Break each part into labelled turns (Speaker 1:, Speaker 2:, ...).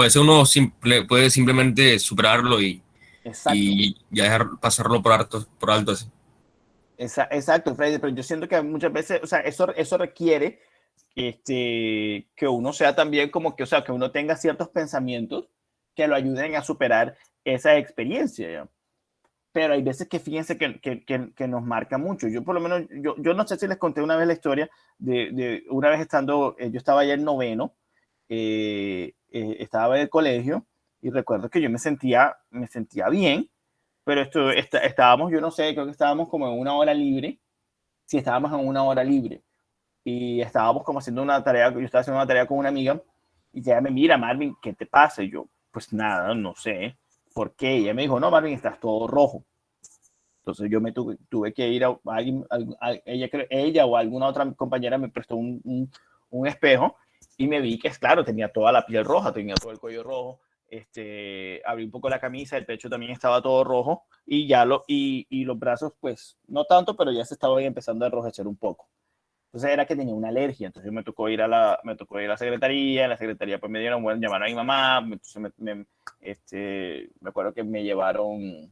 Speaker 1: A veces uno puede simplemente superarlo
Speaker 2: Exacto.
Speaker 1: y ya dejar pasarlo por alto así.
Speaker 2: Exacto, Freddy, pero yo siento que muchas veces, o sea, eso requiere que uno sea también como que, o sea, que uno tenga ciertos pensamientos que lo ayuden a superar esa experiencia, ¿ya? Pero hay veces que fíjense que nos marca mucho. Yo por lo menos, yo no sé si les conté una vez la historia de una vez estando, yo estaba allá en noveno, estaba en el colegio y recuerdo que yo me sentía bien, pero estábamos, yo no sé, creo que estábamos como en una hora libre, si estábamos en una hora libre y estábamos como haciendo una tarea, yo estaba haciendo una tarea con una amiga y ella me mira, Marvin, ¿qué te pasa? Y yo, pues nada, no sé por qué. Y ella me dijo, no, Marvin, estás todo rojo. Entonces yo tuve que ir ella o alguna otra compañera me prestó un espejo y me vi que, es claro, tenía toda la piel roja, tenía todo el cuello rojo, abrí un poco la camisa, el pecho también estaba todo rojo y los brazos, pues, no tanto, pero ya se estaba empezando a enrojecer un poco. Entonces era que tenía una alergia, entonces me tocó ir a la secretaría, en la secretaría pues me dieron, bueno, llamaron a mi mamá, entonces me acuerdo que me llevaron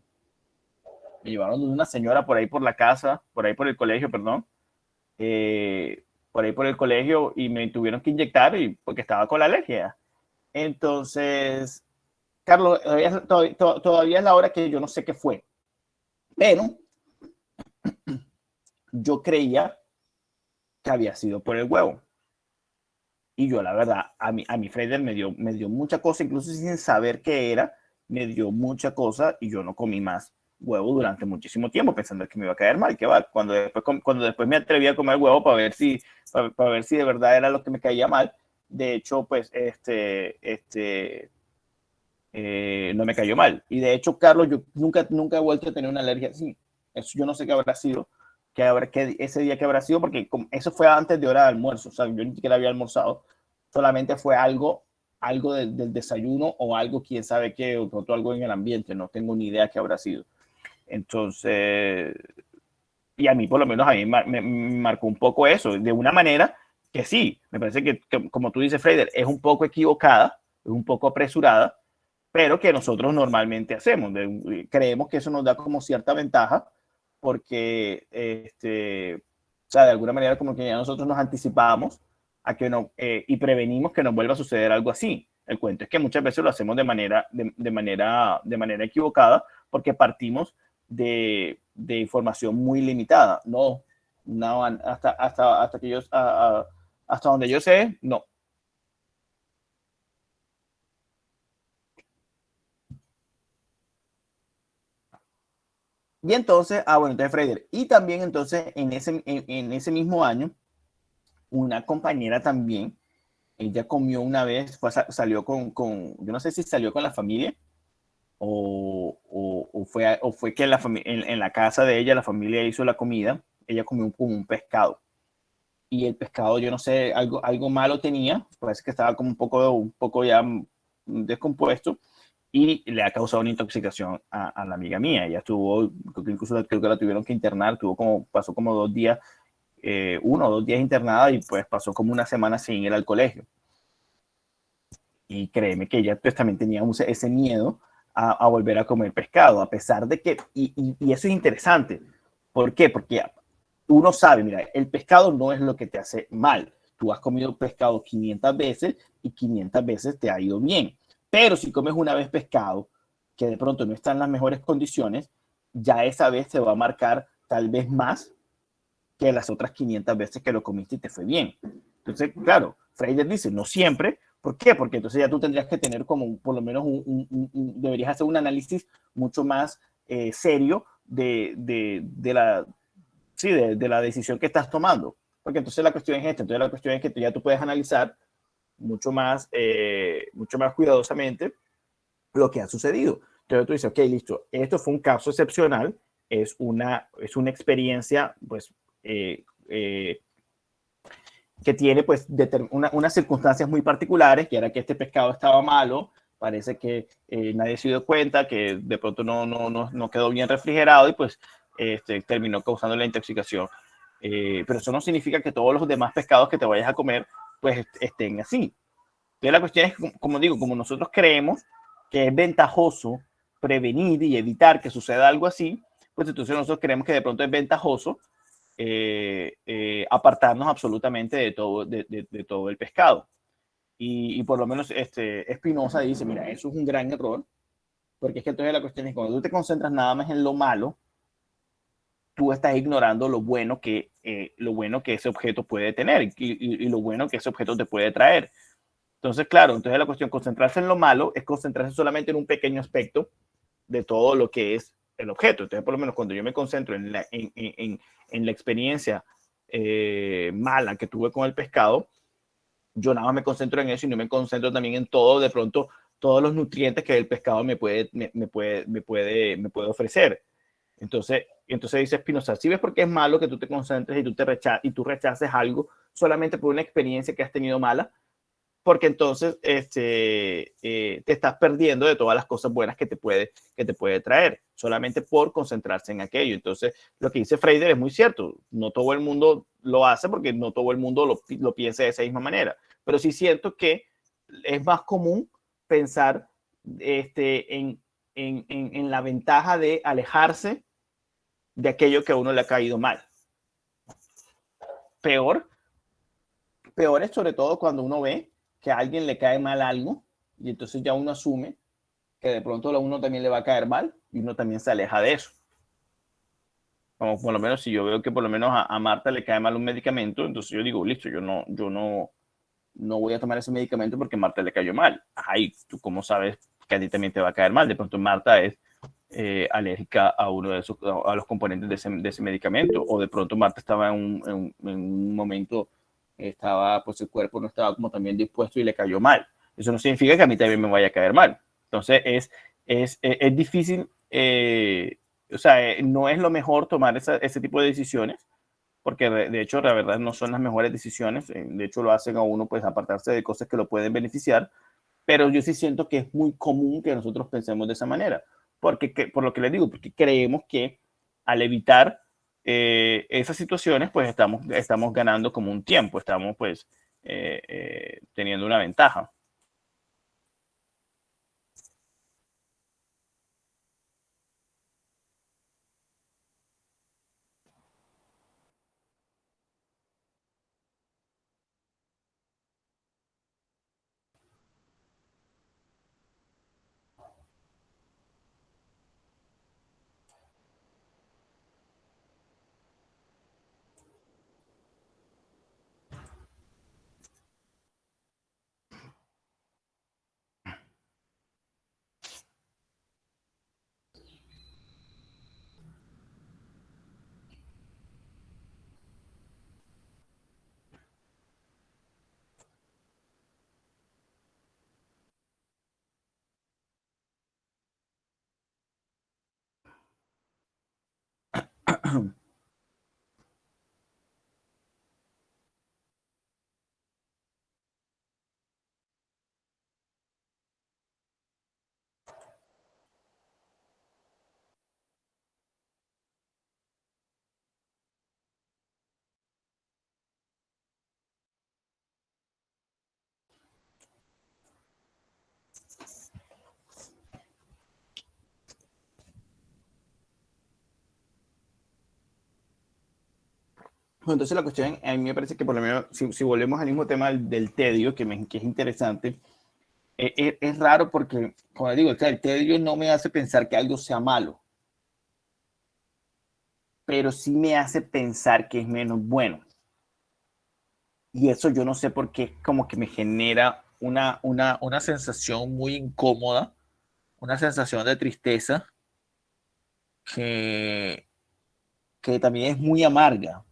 Speaker 2: de una señora por ahí por la casa, por ahí por el colegio, perdón, por ahí por el colegio y me tuvieron que inyectar porque estaba con la alergia. Entonces, Carlos, todavía es la hora que yo no sé qué fue, pero yo creía que había sido por el huevo. Y yo, la verdad, a mi Freider me dio mucha cosa, incluso sin saber qué era, me dio mucha cosa y yo no comí más huevo durante muchísimo tiempo pensando que me iba a caer mal, que va, cuando después me atreví a comer huevo para ver si de verdad era lo que me caía mal, de hecho, pues, no me cayó mal. Y de hecho, Carlos, yo nunca he vuelto a tener una alergia así. Eso yo no sé qué habrá sido, ese día que habrá sido, porque eso fue antes de hora de almuerzo, o sea, yo ni siquiera había almorzado, solamente fue algo del desayuno o algo, quién sabe qué, o algo en el ambiente, no tengo ni idea qué habrá sido. Entonces, y a mí por lo menos a mí me marcó un poco eso, de una manera que sí, me parece que como tú dices, Freider, es un poco equivocada, es un poco apresurada, pero que nosotros normalmente hacemos. Creemos que eso nos da como cierta ventaja porque, o sea, de alguna manera como que ya nosotros nos anticipamos a que no, y prevenimos que nos vuelva a suceder algo así. El cuento es que muchas veces lo hacemos de manera equivocada porque partimos de información muy limitada. No, no hasta que yo, hasta donde yo sé, no. Y entonces, bueno, entonces Freider, y también entonces en ese mismo año, una compañera también, ella comió una vez, salió yo no sé si salió con la familia o fue que en la casa de ella la familia hizo la comida, ella comió como un pescado. Y el pescado, yo no sé, algo malo tenía, parece que estaba como un poco ya descompuesto y le ha causado una intoxicación a la amiga mía. Ella estuvo, incluso creo que la tuvieron que internar, pasó como 2 días, 1 o 2 días internada y pues pasó como una semana sin ir al colegio. Y créeme que ella pues también tenía ese miedo a volver a comer pescado, a pesar de que, y eso es interesante. ¿Por qué? Porque uno sabe, mira, el pescado no es lo que te hace mal. Tú has comido pescado 500 veces y 500 veces te ha ido bien. Pero si comes una vez pescado que de pronto no está en las mejores condiciones, ya esa vez te va a marcar tal vez más que las otras 500 veces que lo comiste y te fue bien. Entonces, claro, Freider dice, no siempre. ¿Por qué? Porque entonces ya tú tendrías que tener como, por lo menos, deberías hacer un análisis mucho más serio sí, de la decisión que estás tomando. Porque entonces la cuestión es esta. Entonces la cuestión es que ya tú puedes analizar mucho más cuidadosamente lo que ha sucedido. Entonces tú dices, ok, listo, esto fue un caso excepcional, es una experiencia, pues, que tiene, pues, unas circunstancias muy particulares, que era que este pescado estaba malo, parece que nadie se dio cuenta, que de pronto no quedó bien refrigerado y pues terminó causando la intoxicación. Pero eso no significa que todos los demás pescados que te vayas a comer, pues, estén así. Entonces la cuestión es, como digo, como nosotros creemos que es ventajoso prevenir y evitar que suceda algo así, pues entonces nosotros creemos que de pronto es ventajoso apartarnos absolutamente de todo el pescado. Y por lo menos Espinosa dice, mira, eso es un gran error, porque es que entonces la cuestión es cuando tú te concentras nada más en lo malo, tú estás ignorando lo bueno que ese objeto puede tener y lo bueno que ese objeto te puede traer. Entonces, claro, entonces la cuestión, concentrarse en lo malo es concentrarse solamente en un pequeño aspecto de todo lo que es el objeto. Entonces, por lo menos cuando yo me concentro en la experiencia mala que tuve con el pescado, yo nada más me concentro en eso y no me concentro también en todo, de pronto, todos los nutrientes que el pescado me puede ofrecer. Entonces dice Spinoza, si ves por qué es malo que tú te concentres y tú rechaces algo solamente por una experiencia que has tenido mala, porque entonces te estás perdiendo de todas las cosas buenas que te puede traer, solamente por concentrarse en aquello. Entonces, lo que dice Freider es muy cierto, no todo el mundo lo hace porque no todo el mundo lo piensa de esa misma manera, pero sí siento que es más común pensar en la ventaja de alejarse de aquello que a uno le ha caído mal. Peor, peor es sobre todo cuando uno ve que a alguien le cae mal algo y entonces ya uno asume que de pronto a uno también le va a caer mal y uno también se aleja de eso. Como por lo menos si yo veo que por lo menos a Marta le cae mal un medicamento, entonces yo digo, listo, no voy a tomar ese medicamento porque a Marta le cayó mal. Ay, ¿tú cómo sabes que a ti también te va a caer mal? De pronto Marta es alérgica a uno de esos, a los componentes de ese medicamento, o de pronto Marta estaba en un momento, estaba, pues el cuerpo no estaba como también dispuesto y le cayó mal. Eso no significa que a mí también me vaya a caer mal. Entonces es difícil, o sea, no es lo mejor tomar ese tipo de decisiones, porque de hecho, la verdad, no son las mejores decisiones. De hecho, lo hacen a uno, pues, apartarse de cosas que lo pueden beneficiar. Pero yo sí siento que es muy común que nosotros pensemos de esa manera. Por lo que les digo, porque creemos que al evitar esas situaciones, pues estamos ganando como un tiempo, estamos pues teniendo una ventaja. Entonces la cuestión, a mí me parece que por lo menos, si volvemos al mismo tema del tedio, que es interesante, es raro porque, como digo, o sea, el tedio no me hace pensar que algo sea malo, pero sí me hace pensar que es menos bueno. Y eso yo no sé por qué, como que me genera una sensación muy incómoda, una sensación de tristeza que, que también es muy amarga.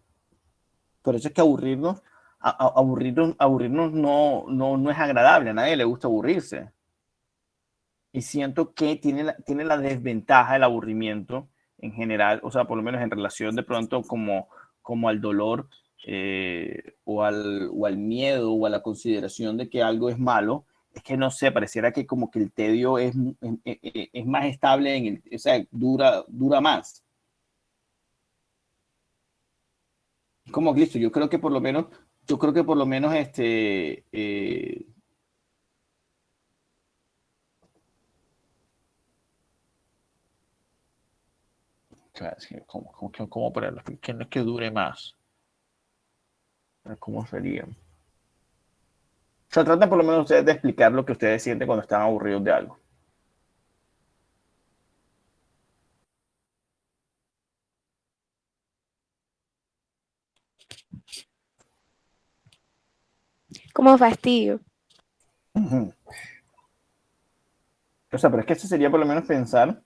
Speaker 2: Por eso es que aburrirnos no es agradable, a nadie le gusta aburrirse. Y siento que tiene la desventaja el aburrimiento en general, o sea, por lo menos en relación de pronto como al dolor o al miedo o a la consideración de que algo es malo, es que no sé, pareciera que como que el tedio es más estable, o sea, dura más. Como listo, yo creo que por lo menos ¿Cómo ponerlo? ¿Qué no es que dure más? ¿Cómo sería? O sea, traten por lo menos ustedes de explicar lo que ustedes sienten cuando están aburridos de algo.
Speaker 3: Como fastidio.
Speaker 2: Ujú. O sea, pero es que eso sería por lo menos pensar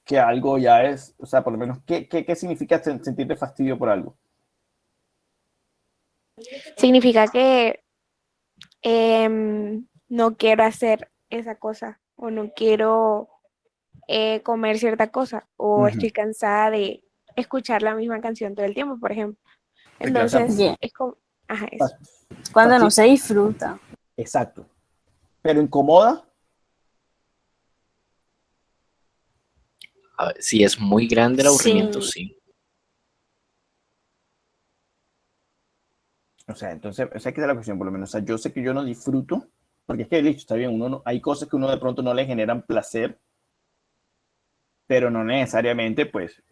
Speaker 2: que algo ya es, o sea, por lo menos, ¿qué significa sentirte fastidio por algo?
Speaker 3: Significa que no quiero hacer esa cosa o no quiero comer cierta cosa o
Speaker 2: Ujú.
Speaker 3: estoy cansada de escuchar la misma canción todo el tiempo, por ejemplo.
Speaker 2: Sí, claro, o sea,
Speaker 3: Entonces,
Speaker 4: Yeah.
Speaker 3: es como, ajá, eso.
Speaker 4: Cuando no se disfruta.
Speaker 2: Exacto. Pero incomoda.
Speaker 5: A ver, si es muy grande el aburrimiento,
Speaker 4: Sí.
Speaker 5: sí.
Speaker 2: O sea, entonces, esa es que es la cuestión, por lo menos. O sea, yo sé que yo no disfruto, porque es que, listo, está bien, hay cosas que uno de pronto no le generan placer, pero no necesariamente, pues,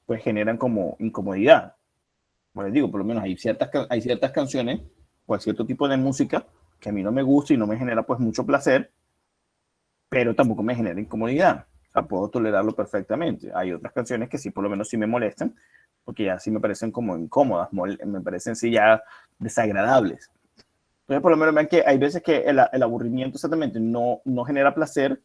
Speaker 2: pues generan como incomodidad. Como les digo, por lo menos hay ciertas canciones o cierto tipo de música que a mí no me gusta y no me genera, pues, mucho placer, pero tampoco me genera incomodidad. O sea, puedo tolerarlo perfectamente. Hay otras canciones que sí, por lo menos sí me molestan, porque ya sí me parecen como incómodas, me parecen sí ya desagradables. Entonces, por lo menos vean que hay veces que el aburrimiento exactamente no genera placer,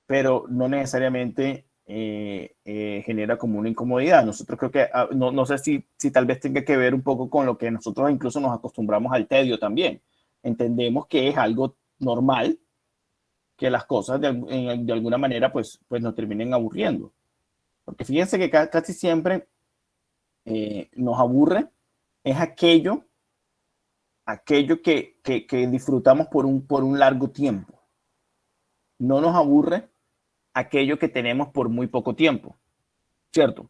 Speaker 2: pero no necesariamente genera como una incomodidad. Nosotros creo que, no sé si tal vez tenga que ver un poco con lo que nosotros incluso nos acostumbramos al tedio también. Entendemos que es algo normal que las cosas de alguna manera pues nos terminen aburriendo. Porque fíjense que casi siempre nos aburre es aquello que disfrutamos por un largo tiempo. No nos aburre aquello que tenemos por muy poco tiempo, ¿cierto?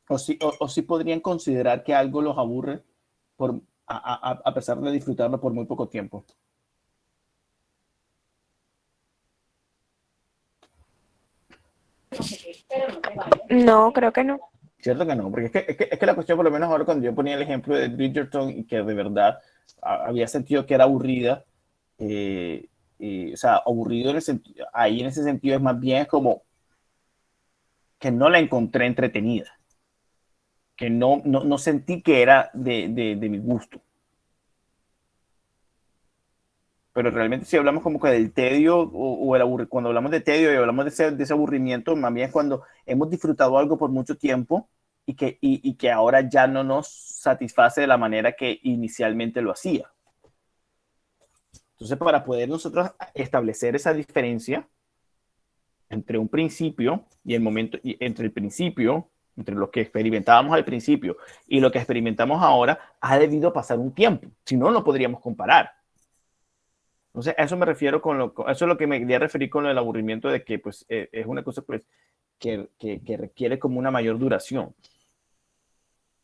Speaker 2: O si podrían considerar que algo los aburre a pesar de disfrutarlo por muy poco tiempo.
Speaker 3: No, creo que no.
Speaker 2: Cierto que no, porque es que la cuestión, por lo menos ahora cuando yo ponía el ejemplo de Bridgerton y que de verdad había sentido que era aburrida, o sea, aburrido ahí en ese sentido es más bien como que no la encontré entretenida, que no sentí que era de mi gusto. Pero realmente si hablamos como que del tedio o el aburrimiento, cuando hablamos de tedio y hablamos de ese aburrimiento, más bien es cuando hemos disfrutado algo por mucho tiempo y que ahora ya no nos satisface de la manera que inicialmente lo hacía. Entonces, para poder nosotros establecer esa diferencia entre un principio y el momento, y entre el principio, entre lo que experimentábamos al principio y lo que experimentamos ahora, ha debido pasar un tiempo. Si no, no podríamos comparar. Entonces, a eso me refiero eso es lo que me quería referir con el aburrimiento de que pues es una cosa pues que requiere como una mayor duración.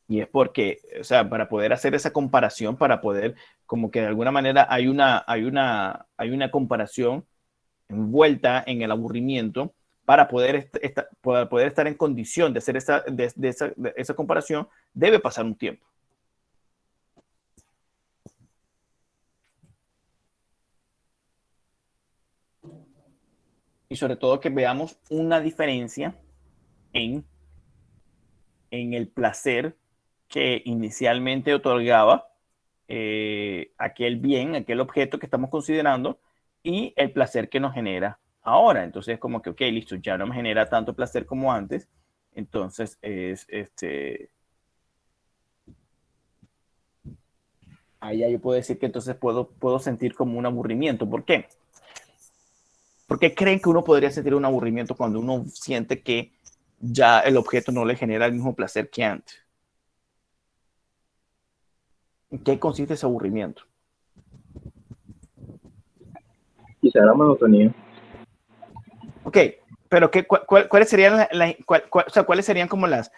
Speaker 2: Y es porque, o sea, para poder hacer esa comparación, para poder, como que de alguna manera hay una comparación envuelta en el aburrimiento para poder estar en condición de hacer esa comparación, debe pasar un tiempo. Y sobre todo que veamos una diferencia en, en el placer que inicialmente otorgaba aquel bien, aquel objeto que estamos considerando y el placer que nos genera ahora. Entonces, como que, ok, listo, ya no me genera tanto placer como antes. Entonces, ahí ya yo puedo decir que entonces puedo sentir como un aburrimiento. ¿Por qué? ¿Por qué creen que uno podría sentir un aburrimiento cuando uno siente que ya el objeto no le genera el mismo placer que antes? ¿En qué consiste ese aburrimiento?
Speaker 6: Quizá la monotonía.
Speaker 2: Ok, pero ¿cuáles serían, ¿cuáles serían como las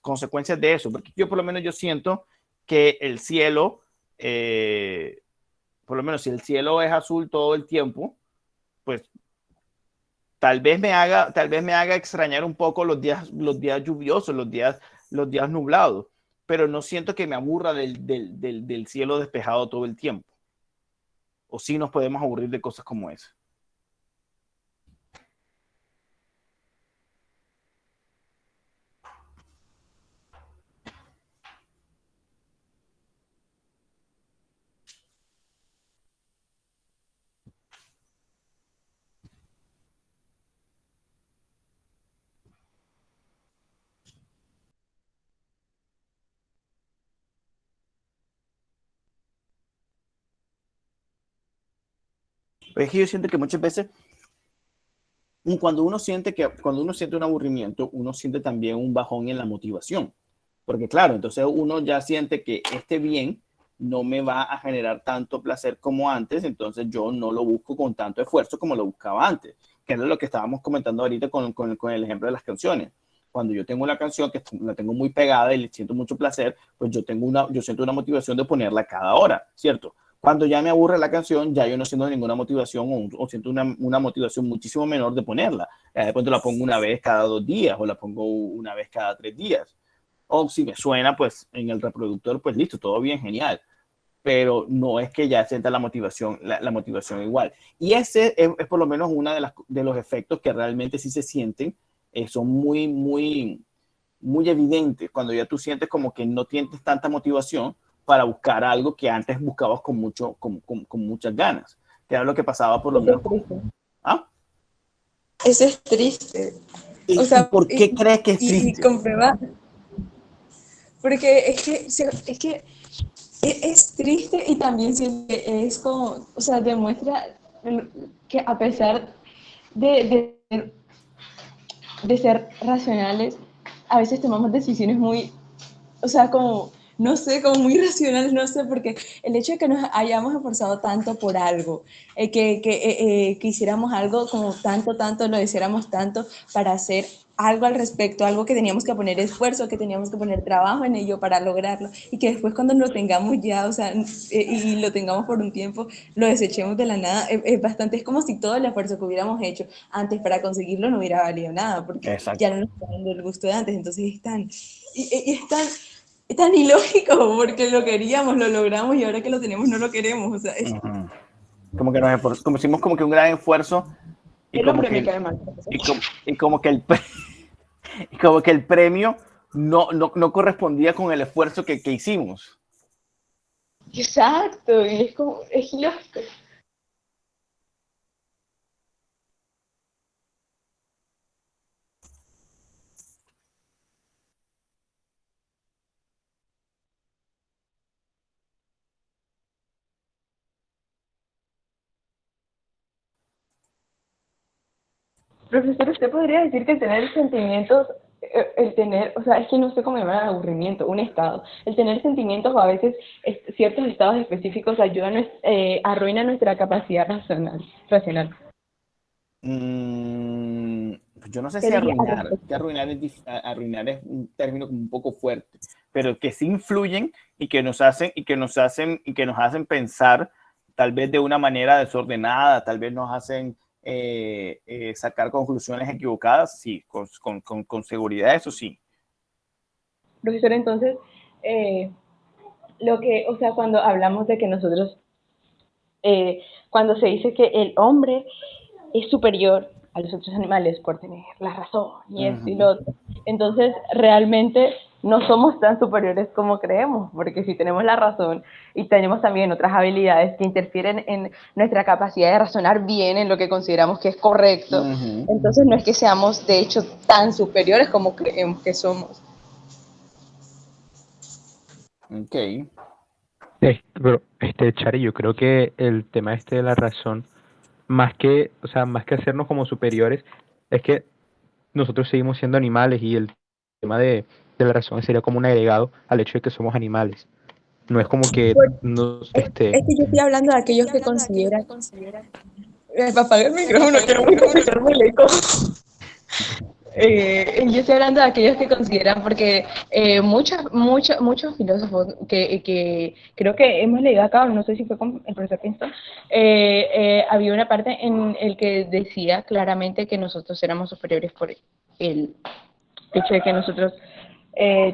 Speaker 2: consecuencias de eso? Porque yo por lo menos yo siento que el cielo, por lo menos si el cielo es azul todo el tiempo, pues tal vez me haga extrañar un poco los días lluviosos, los días nublados, pero no siento que me aburra del cielo despejado todo el tiempo. O sí nos podemos aburrir de cosas como esa. Pero es que yo siento que muchas veces, cuando uno siente un aburrimiento, uno siente también un bajón en la motivación. Porque claro, entonces uno ya siente que este bien no me va a generar tanto placer como antes, entonces yo no lo busco con tanto esfuerzo como lo buscaba antes, que era lo que estábamos comentando ahorita con el ejemplo de las canciones. Cuando yo tengo una canción que la tengo muy pegada y le siento mucho placer, pues yo siento una motivación de ponerla cada hora, ¿cierto? Cuando ya me aburre la canción, ya yo no siento ninguna motivación o siento una motivación muchísimo menor de ponerla. De pronto la pongo una vez cada 2 días o la pongo una vez cada 3 días. O si me suena, pues en el reproductor, pues listo, todo bien, genial. Pero no es que ya sienta la motivación igual. Y ese es por lo menos uno de los efectos que realmente sí se sienten, son muy, muy, muy evidentes cuando ya tú sientes como que no tienes tanta motivación para buscar algo que antes buscabas con muchas ganas, que era lo que pasaba por lo menos. ¿Ah?
Speaker 7: Eso es triste.
Speaker 2: ¿Y,
Speaker 7: O sea,
Speaker 2: por qué crees que es triste?
Speaker 7: Y comprobar. Porque es que es triste y también siento que es como, o sea, demuestra que a pesar de ser racionales, a veces tomamos decisiones muy, o sea, como, no sé, como muy racionales, no sé, porque el hecho de que nos hayamos esforzado tanto por algo, que hiciéramos algo como tanto, lo deseáramos tanto para hacer algo al respecto, algo que teníamos que poner esfuerzo, que teníamos que poner trabajo en ello para lograrlo, y que después cuando lo tengamos ya, o sea, y lo tengamos por un tiempo, lo desechemos de la nada, es como si todo el esfuerzo que hubiéramos hecho antes para conseguirlo no hubiera valido nada, porque
Speaker 2: Exacto.
Speaker 7: ya no nos está dando el gusto de antes, entonces es tan ilógico, porque lo queríamos, lo logramos, y ahora que lo tenemos no lo queremos, o sea,
Speaker 2: Como que como hicimos como que un gran esfuerzo y
Speaker 7: el
Speaker 2: como
Speaker 7: hombre
Speaker 2: que
Speaker 7: me cae mal.
Speaker 2: y como que el premio no correspondía con el esfuerzo que hicimos.
Speaker 7: Exacto, y es como, es ilógico. Profesor, ¿usted podría decir que el tener sentimientos, o sea, es que no sé cómo llamar al aburrimiento, un estado, el tener sentimientos o a veces ciertos estados específicos arruina nuestra capacidad racional?
Speaker 2: Pues yo no sé
Speaker 7: ¿Qué
Speaker 2: si
Speaker 7: diría al
Speaker 2: arruinar, que
Speaker 7: respecto?
Speaker 2: arruinar es un término como un poco fuerte, pero que sí influyen y que nos hacen pensar tal vez de una manera desordenada, tal vez nos hacen sacar conclusiones equivocadas, sí, con seguridad, eso sí.
Speaker 7: Profesor, entonces, o sea, cuando hablamos de que nosotros, cuando se dice que el hombre es superior a los otros animales por tener la razón y esto y lo otro, entonces realmente no somos tan superiores como creemos, porque si tenemos la razón y tenemos también otras habilidades que interfieren en nuestra capacidad de razonar bien en lo que consideramos que es correcto, entonces no es que seamos de hecho tan superiores como creemos que somos.
Speaker 2: Ok.
Speaker 8: Pero, Chari, yo creo que el tema de la razón, o sea, más que hacernos como superiores, es que nosotros seguimos siendo animales y el tema de la razón sería como un agregado al hecho de que somos animales. No es como que nos,
Speaker 7: Es que yo estoy hablando de aquellos que consideran... Apaga el micrófono, que no voy a escucharme el eco. Yo estoy hablando de aquellos que consideran, porque muchos filósofos que creo que hemos leído acá, no sé si fue con el profesor Kingston, había una parte en el que decía claramente que nosotros éramos superiores por el hecho de que nosotros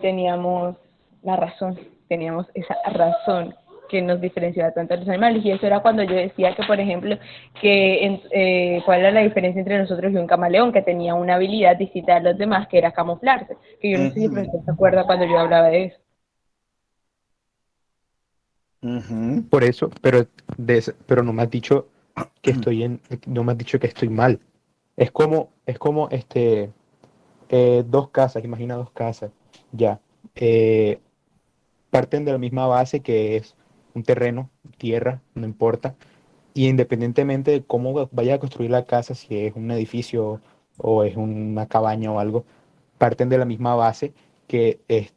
Speaker 7: teníamos la razón, teníamos esa razón que nos diferenciaba tanto a los animales, y eso era cuando yo decía que, por ejemplo, cuál era la diferencia entre nosotros y un camaleón, que tenía una habilidad distinta a los demás, que era camuflarse, que yo no sé si el profesor se acuerda cuando yo hablaba de eso.
Speaker 8: por eso, pero no me has dicho que no me has dicho que estoy mal. Es como dos casas, imagina dos casas, ya. Parten de la misma base que es un terreno, tierra, no importa. Y independientemente de cómo vaya a construir la casa, si es un edificio o es una cabaña o algo, parten de la misma base que es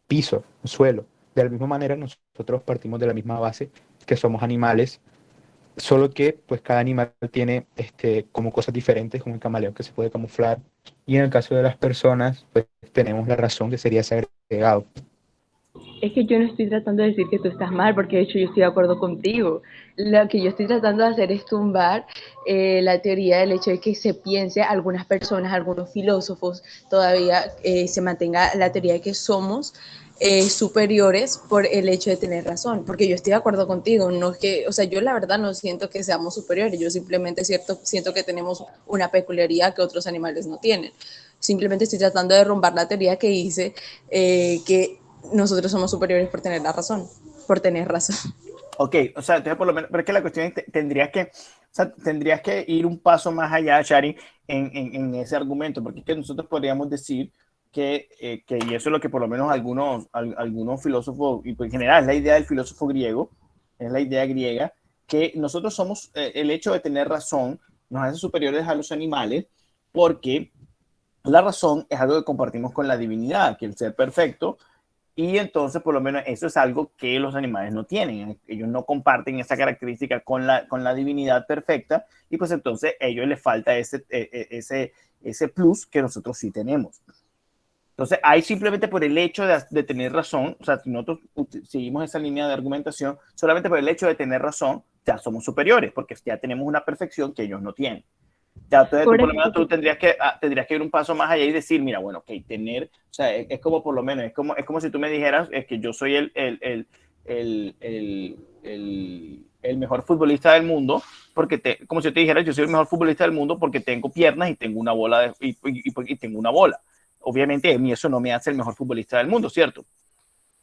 Speaker 8: piso, suelo. De la misma manera, nosotros partimos de la misma base que somos animales, solo que pues cada animal tiene como cosas diferentes, como el camaleón que se puede camuflar. Y en el caso de las personas, pues tenemos la razón que sería ese agregado.
Speaker 7: Es que yo no estoy tratando de decir que tú estás mal, porque de hecho yo estoy de acuerdo contigo. Lo que yo estoy tratando de hacer es tumbar la teoría del hecho de que se piense, algunas personas, algunos filósofos, todavía se mantenga la teoría de que somos superiores por el hecho de tener razón, porque yo estoy de acuerdo contigo, no es que, o sea, yo la verdad no siento que seamos superiores, yo simplemente siento que tenemos una peculiaridad que otros animales no tienen. Simplemente estoy tratando de derrumbar la teoría que hice, que nosotros somos superiores por tener la razón, por tener razón.
Speaker 2: Ok, o sea, entonces por lo menos, pero es que la cuestión es que tendrías que ir un paso más allá, Shari, en ese argumento, porque es que nosotros podríamos decir y eso es lo que por lo menos algunos filósofos, y pues en general es la idea del filósofo griego, es la idea griega, que nosotros somos, el hecho de tener razón nos hace superiores a los animales, porque la razón es algo que compartimos con la divinidad, que el ser perfecto. Y entonces, por lo menos, eso es algo que los animales no tienen. Ellos no comparten esa característica con la divinidad perfecta, y pues entonces a ellos les falta ese plus que nosotros sí tenemos. Entonces, ahí simplemente por el hecho de tener razón, o sea, si nosotros seguimos esa línea de argumentación, solamente por el hecho de tener razón, ya somos superiores, porque ya tenemos una perfección que ellos no tienen. Ya, entonces tú, por lo menos tú tendrías que ir un paso más allá y decir, mira, bueno, ok, o sea, es como por lo menos, es como si tú me dijeras que yo soy el mejor futbolista del mundo, como si yo te dijera, yo soy el mejor futbolista del mundo porque tengo piernas y tengo una bola, y tengo una bola. Obviamente, a mí eso no me hace el mejor futbolista del mundo, ¿cierto?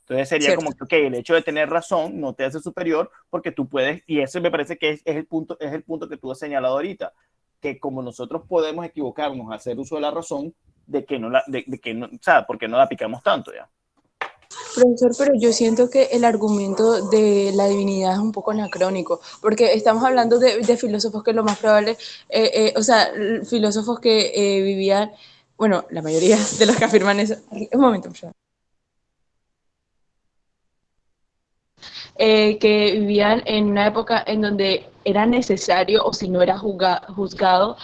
Speaker 2: Entonces sería como que, okay, el hecho de tener razón no te hace superior porque tú puedes, y eso me parece que es el punto que tú has señalado ahorita, que como nosotros podemos equivocarnos a hacer uso de la razón, de que no, o sea, porque no la aplicamos tanto ya.
Speaker 7: Profesor, pero yo siento que el argumento de la divinidad es un poco anacrónico, porque estamos hablando de filósofos que lo más probable, o sea, filósofos que vivían, bueno, la mayoría de los que afirman eso. Un momento, por favor. Que vivían en una época en donde era necesario, o si no era juzgado,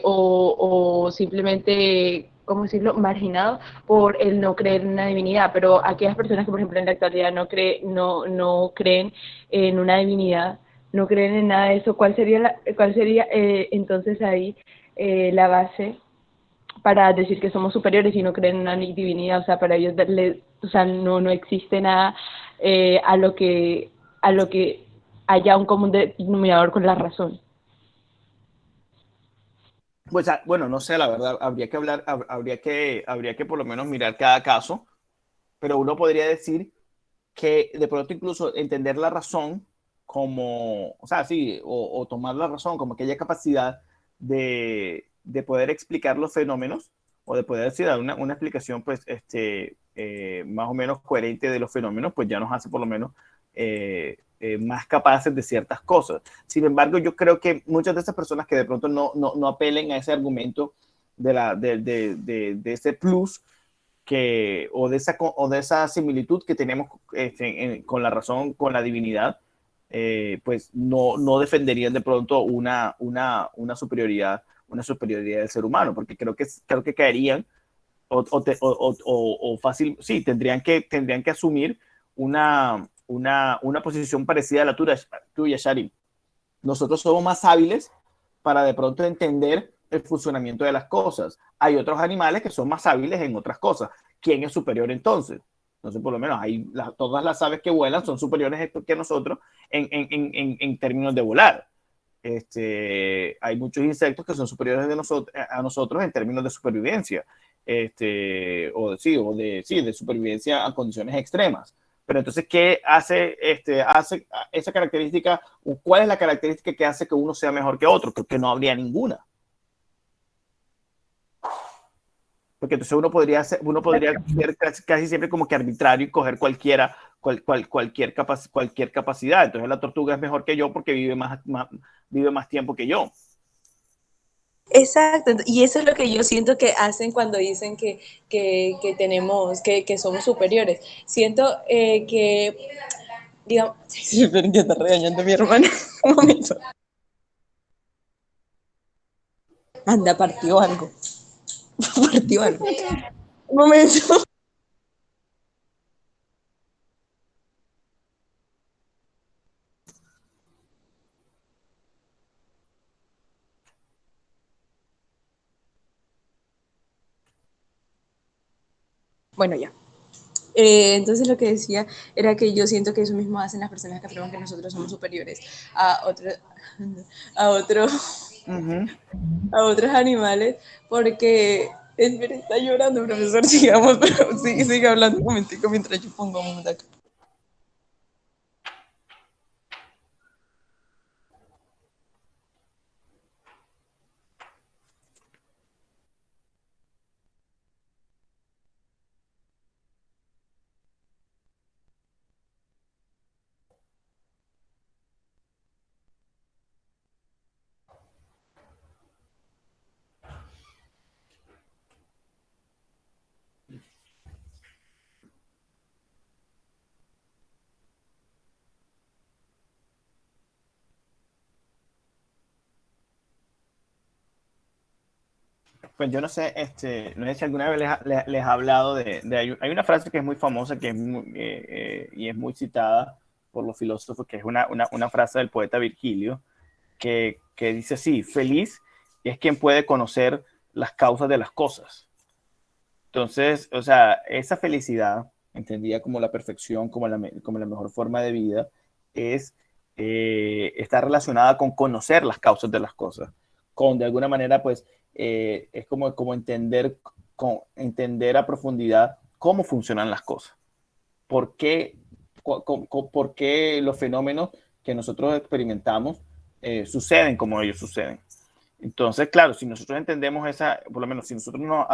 Speaker 7: o simplemente, ¿cómo decirlo?, marginado por el no creer en una divinidad. Pero aquellas personas que, por ejemplo, en la actualidad no creen en una divinidad, no creen en nada de eso, ¿cuál sería entonces ahí la base para decir que somos superiores y no creen en una divinidad? O sea, para ellos o sea, no existe nada a lo que haya un común denominador con la razón.
Speaker 2: Pues bueno, no sé, la verdad, habría que por lo menos mirar cada caso, pero uno podría decir que de pronto incluso entender la razón como, o sea, sí, o tomar la razón como aquella capacidad de poder explicar los fenómenos, o de poder decir, dar una explicación pues, más o menos coherente de los fenómenos, pues ya nos hace por lo menos más capaces de ciertas cosas. Sin embargo, yo creo que muchas de esas personas que de pronto no apelen a ese argumento de ese plus o de esa similitud que tenemos con la razón, con la divinidad, pues no defenderían de pronto una superioridad del ser humano, porque creo que caerían o fácil, sí, tendrían que asumir una posición parecida a la tuya, Shari. Nosotros somos más hábiles para de pronto entender el funcionamiento de las cosas. Hay otros animales que son más hábiles en otras cosas. ¿Quién es superior entonces? Entonces, por lo menos, todas las aves que vuelan son superiores que nosotros en términos de volar. Hay muchos insectos que son superiores a nosotros en términos de supervivencia, de supervivencia a condiciones extremas. Pero entonces, ¿qué hace esa característica? ¿Cuál es la característica que hace que uno sea mejor que otro? Creo que no habría ninguna. Porque entonces uno podría ser casi siempre como que arbitrario y coger cualquier capacidad. Entonces la tortuga es mejor que yo porque vive más tiempo que yo.
Speaker 7: Exacto, y eso es lo que yo siento que hacen cuando dicen que somos superiores. Siento que, digamos, sí, pero ya está regañando a mi hermana. Un momento. Anda, partió algo. Partió algo. Un momento. Bueno, ya. Entonces lo que decía era que yo siento que eso mismo hacen las personas que afirman que nosotros somos superiores a otros a otros animales, porque espera, está llorando, profesor, sigamos, pero sigue hablando un momentico mientras yo pongo un acá.
Speaker 2: Pues yo no sé, no sé si alguna vez les ha hablado hay una frase que es muy famosa que y es muy citada por los filósofos, que es una frase del poeta Virgilio, que dice así: feliz es quien puede conocer las causas de las cosas. Entonces, o sea, esa felicidad, entendida como la perfección, como la mejor forma de vida, está relacionada con conocer las causas de las cosas, con de alguna manera, pues, es como entender a profundidad cómo funcionan las cosas, por qué, por qué los fenómenos que nosotros experimentamos suceden como ellos suceden. Entonces, claro, si nosotros entendemos por lo menos si nosotros nos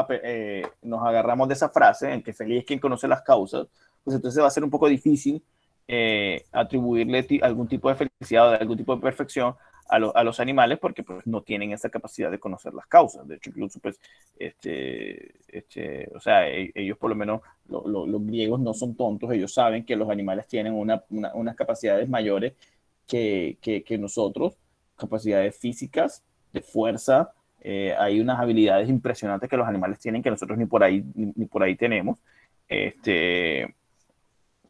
Speaker 2: agarramos de esa frase, en que feliz es quien conoce las causas, pues entonces va a ser un poco difícil atribuirle algún tipo de felicidad o de algún tipo de perfección a los animales, porque pues no tienen esa capacidad de conocer las causas. De hecho, incluso, pues, o sea, ellos por lo menos, los griegos no son tontos, ellos saben que los animales tienen unas capacidades mayores que nosotros, capacidades físicas, de fuerza, hay unas habilidades impresionantes que los animales tienen que nosotros ni por ahí tenemos.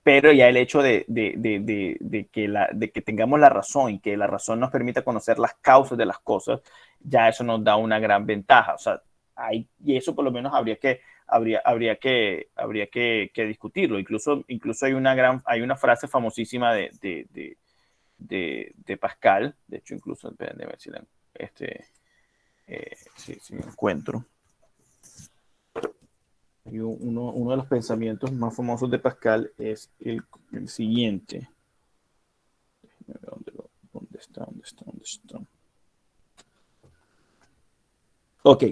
Speaker 2: Pero ya el hecho de que tengamos la razón y que la razón nos permita conocer las causas de las cosas, ya eso nos da una gran ventaja. O sea, y eso por lo menos habría que discutirlo. Incluso hay una frase famosísima de Pascal, de hecho, incluso, déjenme ver si si me encuentro. Y uno de los pensamientos más famosos de Pascal es el siguiente. ¿Dónde está? Ok.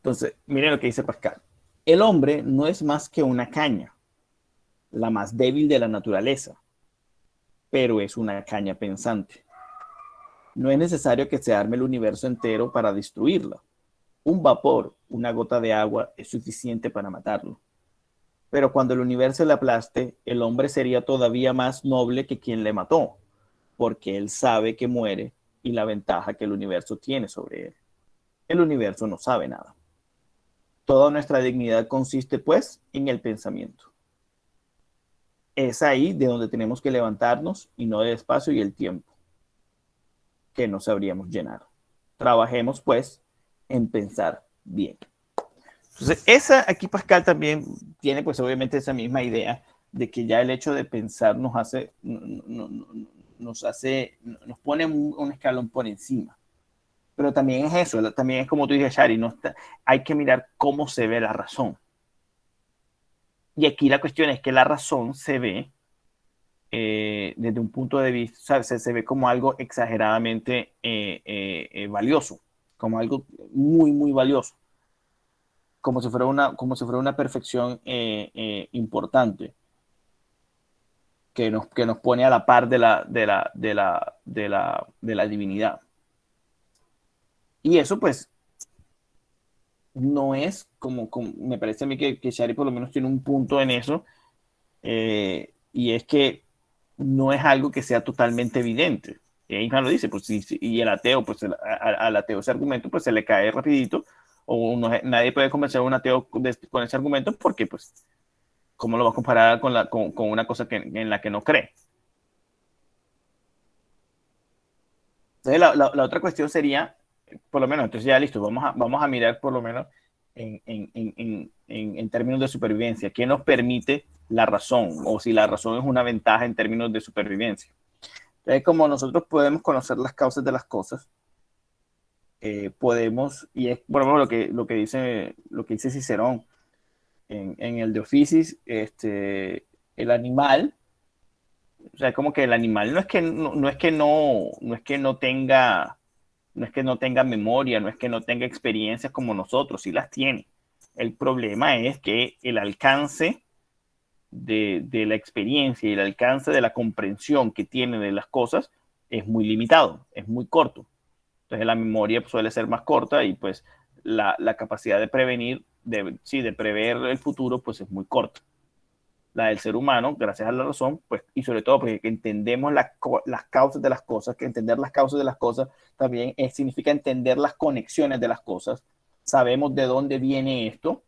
Speaker 2: Entonces, miren lo que dice Pascal. El hombre no es más que una caña, la más débil de la naturaleza, pero es una caña pensante. No es necesario que se arme el universo entero para destruirla. Un vapor, una gota de agua, es suficiente para matarlo. Pero cuando el universo le aplaste, el hombre sería todavía más noble que quien le mató, porque él sabe que muere y la ventaja que el universo tiene sobre él. El universo no sabe nada. Toda nuestra dignidad consiste, pues, en el pensamiento. Es ahí de donde tenemos que levantarnos y no del espacio y el tiempo, que no sabríamos llenar. Trabajemos, pues, en pensar bien. Entonces, aquí Pascal también tiene, pues, obviamente esa misma idea de que ya el hecho de pensar nos pone un escalón por encima. Pero también es eso, también es como tú dices, Shari, hay que mirar cómo se ve la razón. Y aquí la cuestión es que la razón se ve desde un punto de vista, o sea, se ve como algo exageradamente valioso, como algo muy, muy valioso, como si fuera una perfección importante que nos pone a la par de la divinidad. Y eso, pues, no es como me parece a mí que Shari por lo menos tiene un punto en eso, y es que no es algo que sea totalmente evidente. Einstein lo dice, pues, y el ateo, pues al ateo ese argumento pues se le cae rapidito, o nadie puede convencer a un ateo con ese argumento porque, pues, ¿cómo lo va a comparar con una cosa en la que no cree? Entonces la otra cuestión sería, por lo menos, entonces ya listo, vamos a mirar por lo menos en términos de supervivencia, ¿qué nos permite la razón? O si la razón es una ventaja en términos de supervivencia. Entonces, como nosotros podemos conocer las causas de las cosas, podemos, y es por ejemplo lo que dice Cicerón en el de Oficis, el animal, o sea, como que el animal no es que no tenga memoria, no es que no tenga experiencias como nosotros, sí las tiene. El problema es que el alcance de la experiencia y el alcance de la comprensión que tiene de las cosas es muy limitado, es muy corto. Entonces la memoria suele ser más corta y pues la capacidad de prevenir, de prever el futuro, pues es muy corta. La del ser humano, gracias a la razón, pues, y sobre todo porque entendemos las causas de las cosas, que entender las causas de las cosas también significa entender las conexiones de las cosas. Sabemos de dónde viene esto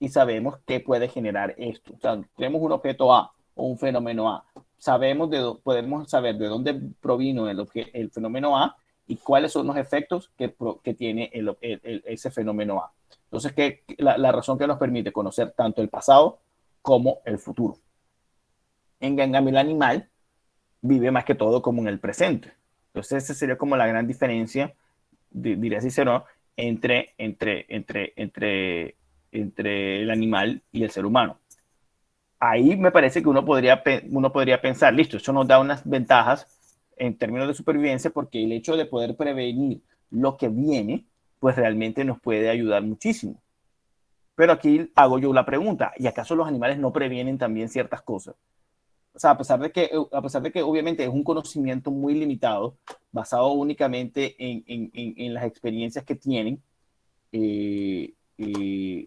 Speaker 2: y sabemos qué puede generar esto. O sea, tenemos un objeto A o un fenómeno A. Podemos saber de dónde provino el fenómeno A y cuáles son los efectos que tiene ese fenómeno A. Entonces, la razón que nos permite conocer tanto el pasado como el futuro. En cambio, el animal vive más que todo como en el presente. Entonces, esa sería como la gran diferencia, diría Cicerón, entre el animal y el ser humano. Ahí me parece que uno podría pensar, listo, eso nos da unas ventajas en términos de supervivencia, porque el hecho de poder prevenir lo que viene, pues realmente nos puede ayudar muchísimo. Pero aquí hago yo la pregunta, ¿y acaso los animales no previenen también ciertas cosas? O sea, a pesar de que obviamente es un conocimiento muy limitado, basado únicamente en las experiencias que tienen,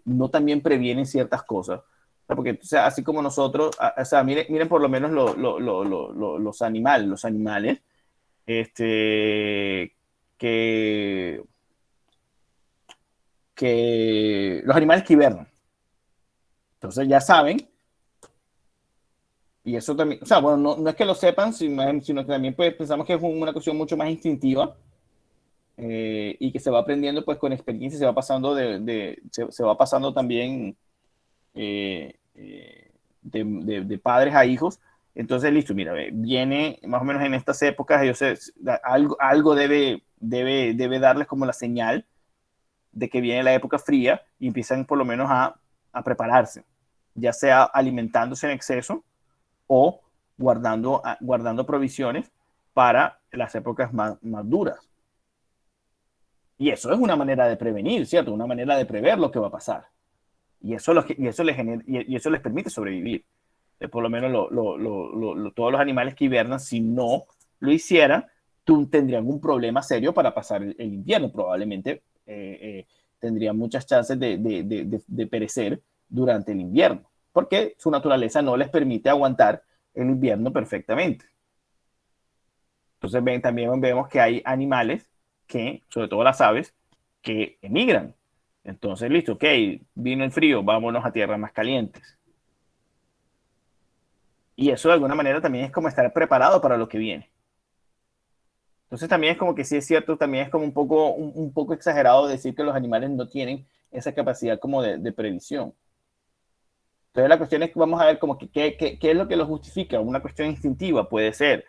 Speaker 2: no también previenen ciertas cosas. O sea, porque, o sea, así como nosotros, o sea, miren por lo menos los animales, que los animales que hibernan. Entonces ya saben, y eso también, o sea, bueno, no es que lo sepan, sino que también pues, pensamos que es una cuestión mucho más instintiva, y que se va aprendiendo pues con experiencia, se va pasando se va pasando también de padres a hijos. Entonces, listo, mira, viene más o menos en estas épocas, algo debe darles como la señal de que viene la época fría y empiezan por lo menos a prepararse, ya sea alimentándose en exceso o guardando provisiones para las épocas más duras. Y eso es una manera de prevenir, ¿cierto? Una manera de prever lo que va a pasar. Y eso, y eso les permite sobrevivir. Por lo menos todos los animales que hibernan, si no lo hicieran, tendrían un problema serio para pasar el invierno. Probablemente tendrían muchas chances de perecer durante el invierno, porque su naturaleza no les permite aguantar el invierno perfectamente. Entonces también vemos que hay animales que, sobre todo las aves, que emigran. Entonces, listo, ok, vino el frío, vámonos a tierras más calientes. Y eso de alguna manera también es como estar preparado para lo que viene. Entonces también es como que sí es cierto, también es como un poco exagerado decir que los animales no tienen esa capacidad como de previsión. Entonces la cuestión es que vamos a ver como que qué es lo que lo justifica. Una cuestión instintiva puede ser.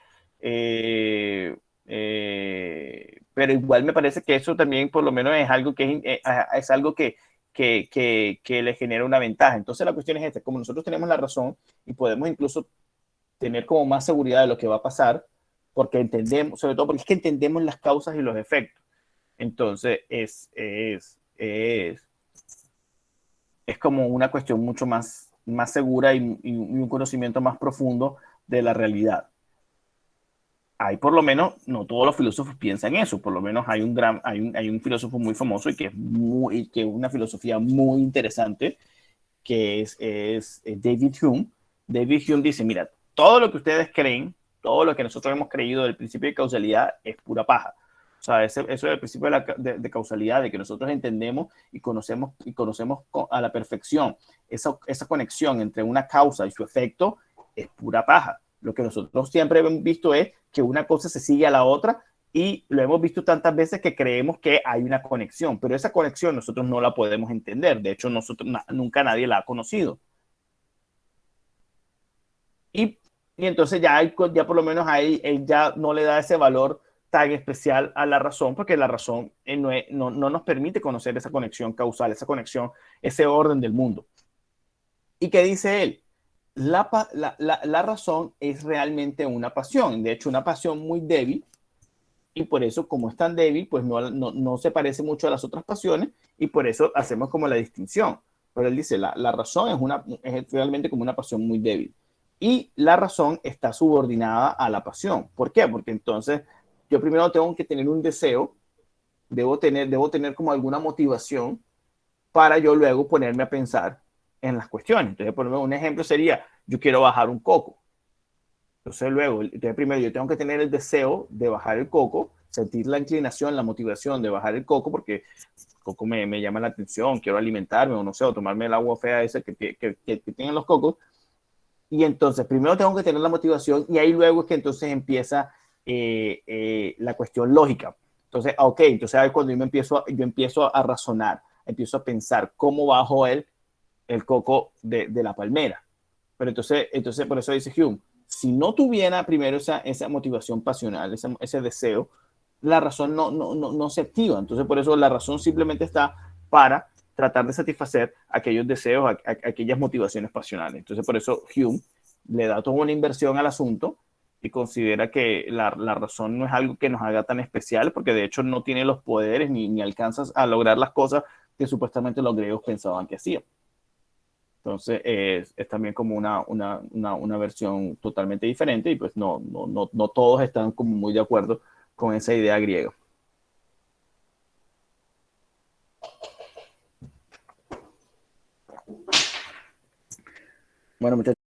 Speaker 2: Pero igual me parece que eso también por lo menos es algo es algo que le genera una ventaja. Entonces la cuestión es esta, como nosotros tenemos la razón y podemos incluso tener como más seguridad de lo que va a pasar, porque entendemos, sobre todo porque es que entendemos las causas y los efectos. Entonces es como una cuestión mucho más segura y un conocimiento más profundo de la realidad. Hay por lo menos, no todos los filósofos piensan eso, por lo menos hay un filósofo muy famoso y que es una filosofía muy interesante, que es David Hume. David Hume dice, mira, todo lo que ustedes creen, todo lo que nosotros hemos creído del principio de causalidad es pura paja. O sea, eso del principio de causalidad, de que nosotros entendemos y conocemos a la perfección esa conexión entre una causa y su efecto, es pura paja. Lo que nosotros siempre hemos visto es que una cosa se sigue a la otra y lo hemos visto tantas veces que creemos que hay una conexión, pero esa conexión nosotros no la podemos entender. De hecho, nunca nadie la ha conocido. Y entonces ya por lo menos ahí él ya no le da ese valor tan especial a la razón, porque la razón no nos permite conocer esa conexión causal, esa conexión, ese orden del mundo. ¿Y qué dice él? La razón es realmente una pasión, de hecho una pasión muy débil, y por eso como es tan débil, pues no se parece mucho a las otras pasiones, y por eso hacemos como la distinción. Pero él dice, la razón es realmente como una pasión muy débil. Y la razón está subordinada a la pasión. ¿Por qué? Porque entonces yo primero tengo que tener un deseo, debo tener como alguna motivación para yo luego ponerme a pensar en las cuestiones. Entonces, por ejemplo, un ejemplo sería, yo quiero bajar un coco. Entonces primero yo tengo que tener el deseo de bajar el coco, sentir la inclinación, la motivación de bajar el coco, porque el coco me llama la atención, quiero alimentarme o no sé, o tomarme el agua fea esa que tienen los cocos. Y entonces primero tengo que tener la motivación y ahí luego es que entonces empieza la cuestión lógica. Entonces, ok, entonces ahí cuando yo empiezo a razonar, empiezo a pensar cómo bajo el coco de la palmera. Pero entonces por eso dice Hume, si no tuviera primero esa motivación pasional, ese deseo, la razón no se activa. Entonces por eso la razón simplemente está para tratar de satisfacer aquellos deseos, aquellas motivaciones pasionales. Entonces por eso Hume le da toda una inversión al asunto y considera que la razón no es algo que nos haga tan especial, porque de hecho no tiene los poderes ni alcanzas a lograr las cosas que supuestamente los griegos pensaban que hacían. Entonces es también como una versión totalmente diferente y pues no todos están como muy de acuerdo con esa idea griega. Bueno, muchachos.